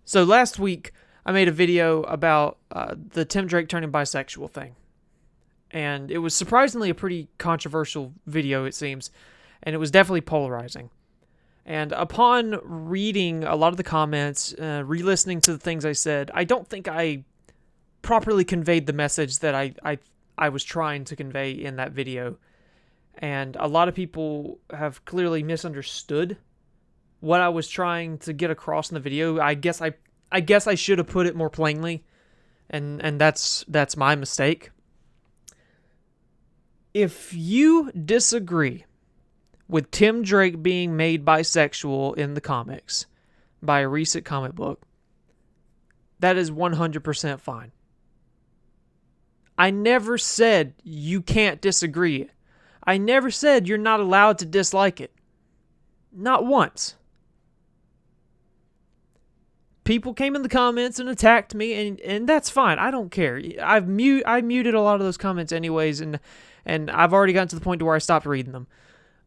So last week, I made a video about the Tim Drake turning bisexual thing. And it was surprisingly a pretty controversial video, it seems. And it was definitely polarizing. And upon reading a lot of the comments, re-listening to the things I said, I don't think I properly conveyed the message that I was trying to convey in that video. And a lot of people have clearly misunderstood what I was trying to get across in the video. I guess I should have put it more plainly, and that's my mistake. If you disagree with Tim Drake being made bisexual in the comics by a recent comic book, that is 100% fine. I never said you can't disagree. I never said you're not allowed to dislike it. Not once. People came in the comments and attacked me, and that's fine. I don't care. I muted a lot of those comments anyways, and I've already gotten to the point to where I stopped reading them.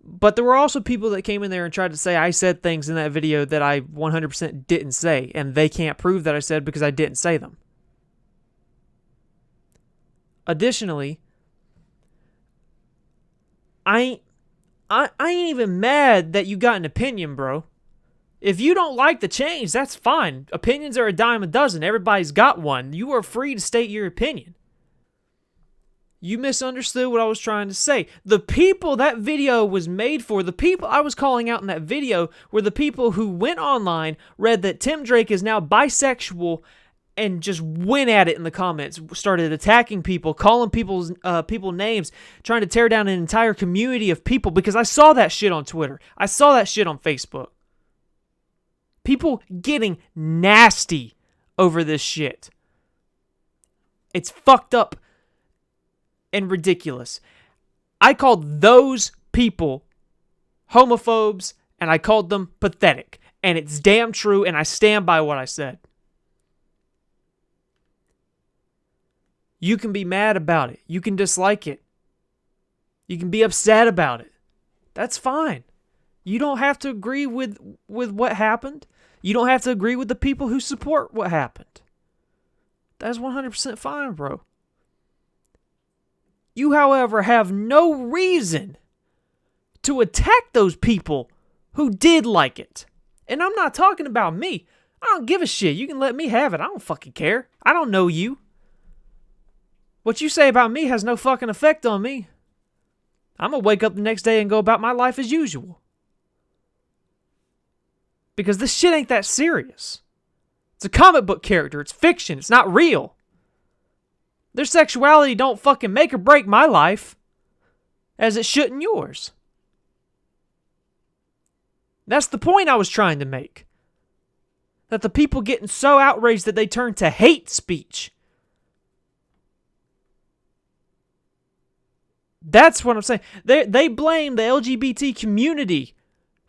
But there were also people that came in there and tried to say I said things in that video that I 100% didn't say, and they can't prove that I said because I didn't say them. Additionally, I ain't even mad that you got an opinion, bro. If you don't like the change, that's fine. Opinions are a dime a dozen. Everybody's got one. You are free to state your opinion. You misunderstood what I was trying to say. The people that video was made for, the people I was calling out in that video, were the people who went online, read that Tim Drake is now bisexual, and just went at it in the comments, started attacking people, calling people names, trying to tear down an entire community of people, because I saw that shit on Twitter. I saw that shit on Facebook. People getting nasty over this shit. It's fucked up and ridiculous. I called those people homophobes, and I called them pathetic. And it's damn true, and I stand by what I said. You can be mad about it. You can dislike it. You can be upset about it. That's fine. You don't have to agree with what happened. You don't have to agree with the people who support what happened. That's 100% fine, bro. You, however, have no reason to attack those people who did like it. And I'm not talking about me. I don't give a shit. You can let me have it. I don't fucking care. I don't know you. What you say about me has no fucking effect on me. I'm going to wake up the next day and go about my life as usual. Because this shit ain't that serious. It's a comic book character. It's fiction. It's not real. Their sexuality don't fucking make or break my life, as it shouldn't yours. That's the point I was trying to make. That the people getting so outraged that they turn to hate speech. That's what I'm saying. They blame the LGBT community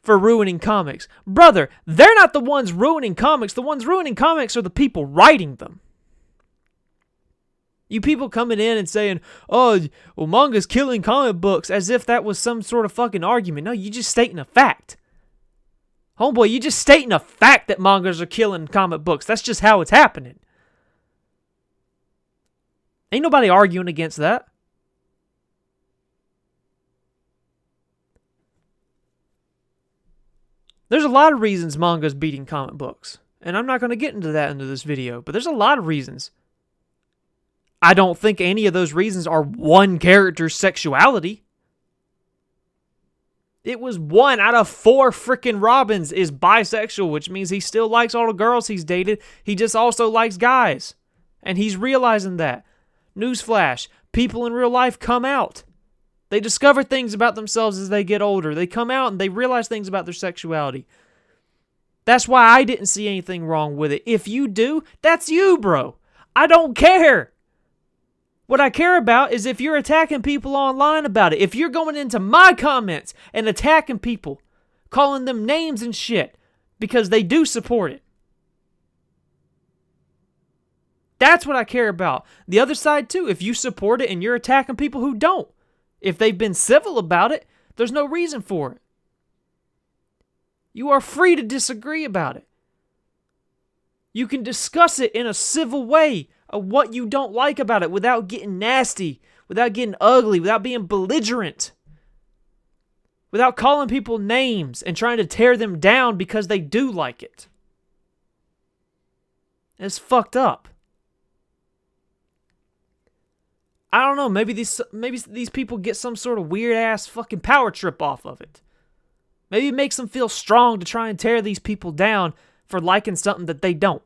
for ruining comics. Brother, they're not the ones ruining comics. The ones ruining comics are the people writing them. You people coming in and saying, oh, well, manga's killing comic books, as if that was some sort of fucking argument. No, you just stating a fact. Homeboy, you just stating a fact that mangas are killing comic books. That's just how it's happening. Ain't nobody arguing against that. There's a lot of reasons manga's beating comic books. And I'm not going to get into that into this video. But there's a lot of reasons. I don't think any of those reasons are one character's sexuality. It was 1 out of 4 freaking Robins is bisexual, which means he still likes all the girls he's dated. He just also likes guys. And he's realizing that. Newsflash, people in real life come out. They discover things about themselves as they get older. They come out and they realize things about their sexuality. That's why I didn't see anything wrong with it. If you do, that's you, bro. I don't care. What I care about is if you're attacking people online about it. If you're going into my comments and attacking people, calling them names and shit, because they do support it. That's what I care about. The other side, too, if you support it and you're attacking people who don't. If they've been civil about it, there's no reason for it. You are free to disagree about it. You can discuss it in a civil way of what you don't like about it without getting nasty, without getting ugly, without being belligerent, without calling people names and trying to tear them down because they do like it. It's fucked up. I don't know, maybe these people get some sort of weird ass fucking power trip off of it. Maybe it makes them feel strong to try and tear these people down for liking something that they don't.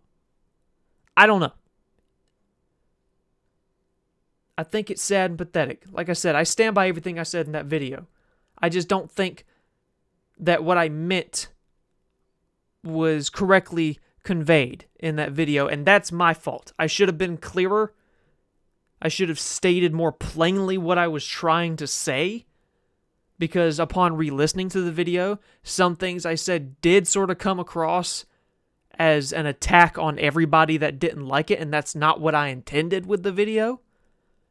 I don't know. I think it's sad and pathetic. Like I said, I stand by everything I said in that video. I just don't think that what I meant was correctly conveyed in that video, and that's my fault. I should have been clearer. I should have stated more plainly what I was trying to say, because upon re-listening to the video, some things I said did sort of come across as an attack on everybody that didn't like it, and that's not what I intended with the video,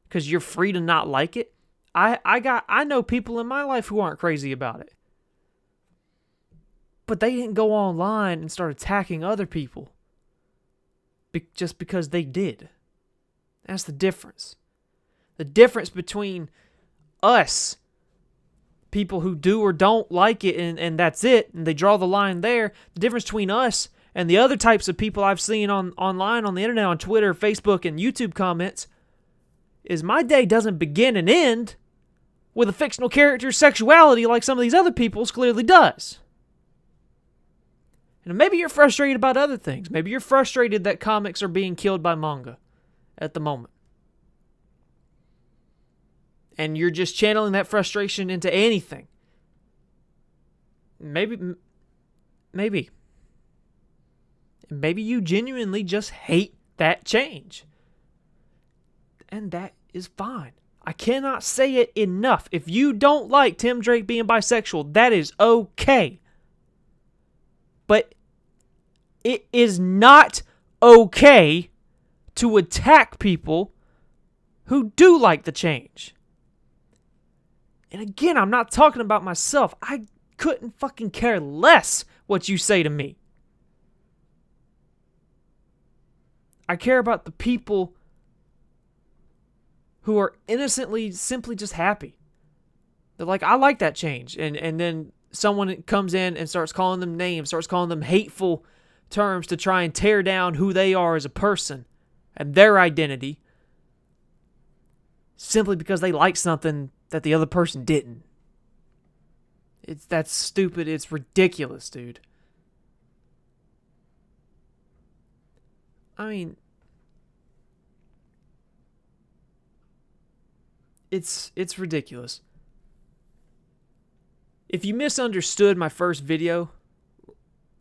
because you're free to not like it. I know people in my life who aren't crazy about it, but they didn't go online and start attacking other people just because they did. That's the difference. The difference between us, people who do or don't like it, and that's it, and they draw the line there. The difference between us and the other types of people I've seen online, on the internet, on Twitter, Facebook, and YouTube comments, is my day doesn't begin and end with a fictional character's sexuality like some of these other people's clearly does. And maybe you're frustrated about other things. Maybe you're frustrated that comics are being killed by manga at the moment. And you're just channeling that frustration into anything. Maybe you genuinely just hate that change. And that is fine. I cannot say it enough. If you don't like Tim Drake being bisexual, that is okay. But it is not okay to attack people who do like the change. And again, I'm not talking about myself. I couldn't fucking care less what you say to me. I care about the people who are innocently simply just happy. They're like, I like that change. And then someone comes in and starts calling them names, starts calling them hateful terms to try and tear down who they are as a person and their identity, simply because they like something that the other person didn't. That's stupid. It's ridiculous, dude. I mean, it's ridiculous. If you misunderstood my first video,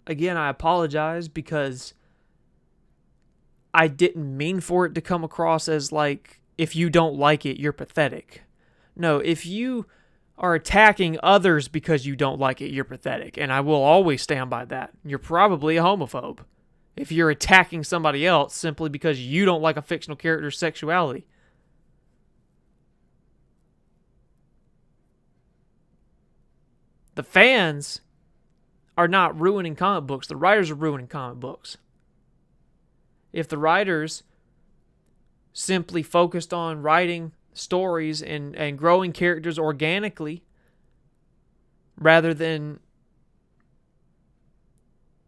again, I apologize, because I didn't mean for it to come across as like, if you don't like it, you're pathetic. No, if you are attacking others because you don't like it, you're pathetic. And I will always stand by that. You're probably a homophobe if you're attacking somebody else simply because you don't like a fictional character's sexuality. The fans are not ruining comic books. The writers are ruining comic books. If the writers simply focused on writing stories and growing characters organically, rather than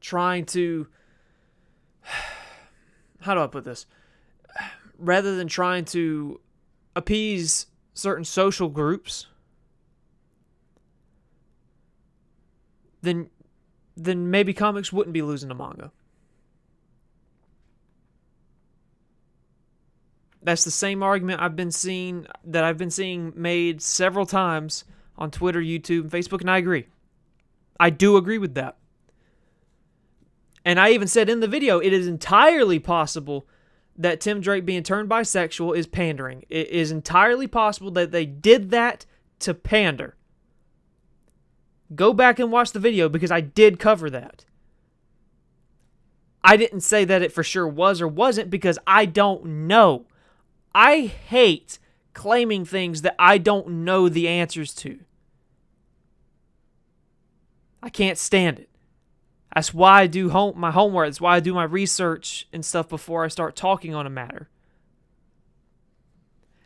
trying to, how do I put this? Rather than trying to appease certain social groups, then maybe comics wouldn't be losing to manga. That's the same argument I've been seeing made several times on Twitter, YouTube, and Facebook, and I agree. I do agree with that. And I even said in the video, it is entirely possible that Tim Drake being turned bisexual is pandering. It is entirely possible that they did that to pander. Go back and watch the video, because I did cover that. I didn't say that it for sure was or wasn't, because I don't know. I hate claiming things that I don't know the answers to. I can't stand it. That's why I do my homework. That's why I do my research and stuff before I start talking on a matter.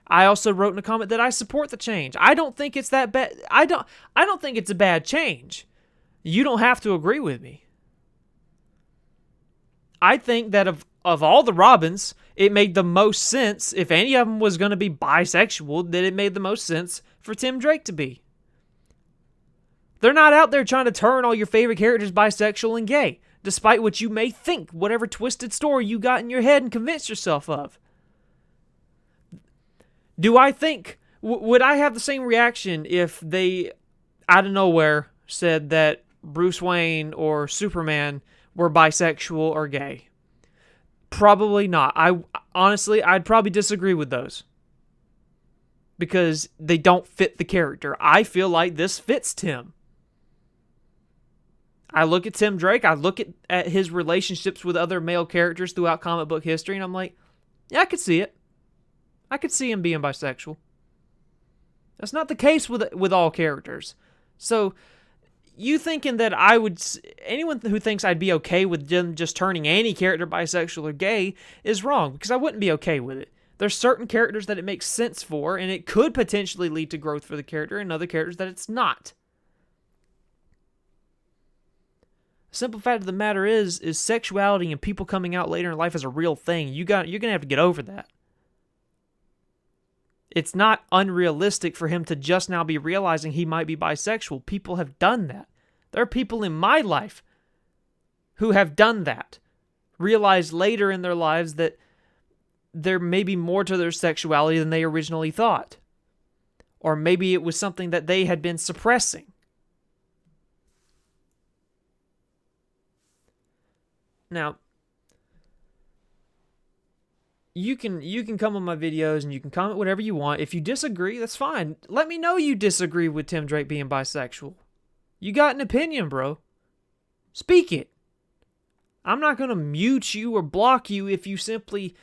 I also wrote in a comment that I support the change. I don't think it's that bad. I don't think it's a bad change. You don't have to agree with me. I think that of all the Robins, it made the most sense, if any of them was going to be bisexual, that it made the most sense for Tim Drake to be. They're not out there trying to turn all your favorite characters bisexual and gay, despite what you may think, whatever twisted story you got in your head and convinced yourself of. Do I think, would I have the same reaction if they, out of nowhere, said that Bruce Wayne or Superman were bisexual or gay? Probably not. Honestly, I'd probably disagree with those. Because they don't fit the character. I feel like this fits Tim. I look at Tim Drake, I look at his relationships with other male characters throughout comic book history, and I'm like, yeah, I could see it. I could see him being bisexual. That's not the case with all characters. So, you thinking that anyone who thinks I'd be okay with them just turning any character bisexual or gay is wrong, because I wouldn't be okay with it. There's certain characters that it makes sense for, and it could potentially lead to growth for the character, and other characters that it's not. The simple fact of the matter is sexuality and people coming out later in life is a real thing. You're going to have to get over that. It's not unrealistic for him to just now be realizing he might be bisexual. People have done that. There are people in my life who have done that. Realized later in their lives that there may be more to their sexuality than they originally thought. Or maybe it was something that they had been suppressing. Now, you can come on my videos and you can comment whatever you want. If you disagree, that's fine. Let me know you disagree with Tim Drake being bisexual. You got an opinion, bro. Speak it. I'm not going to mute you or block you if you simply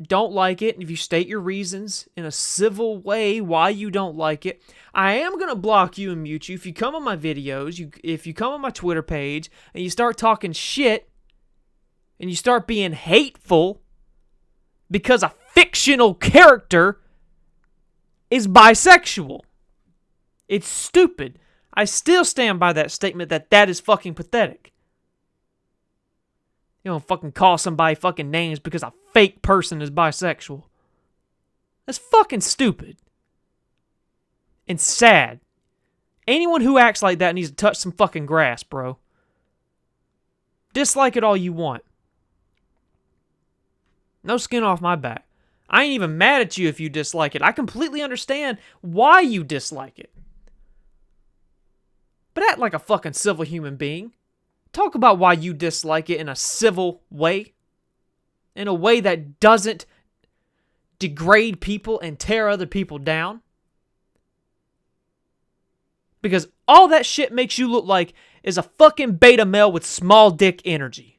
don't like it, and if you state your reasons in a civil way why you don't like it. I am going to block you and mute you if you come on my videos, if you come on my Twitter page, and you start talking shit, and you start being hateful because a fictional character is bisexual. It's stupid. I still stand by that statement that is fucking pathetic. You don't fucking call somebody fucking names because a fake person is bisexual. That's fucking stupid. And sad. Anyone who acts like that needs to touch some fucking grass, bro. Dislike it all you want. No skin off my back. I ain't even mad at you if you dislike it. I completely understand why you dislike it. But act like a fucking civil human being. Talk about why you dislike it in a civil way. In a way that doesn't degrade people and tear other people down. Because all that shit makes you look like is a fucking beta male with small dick energy.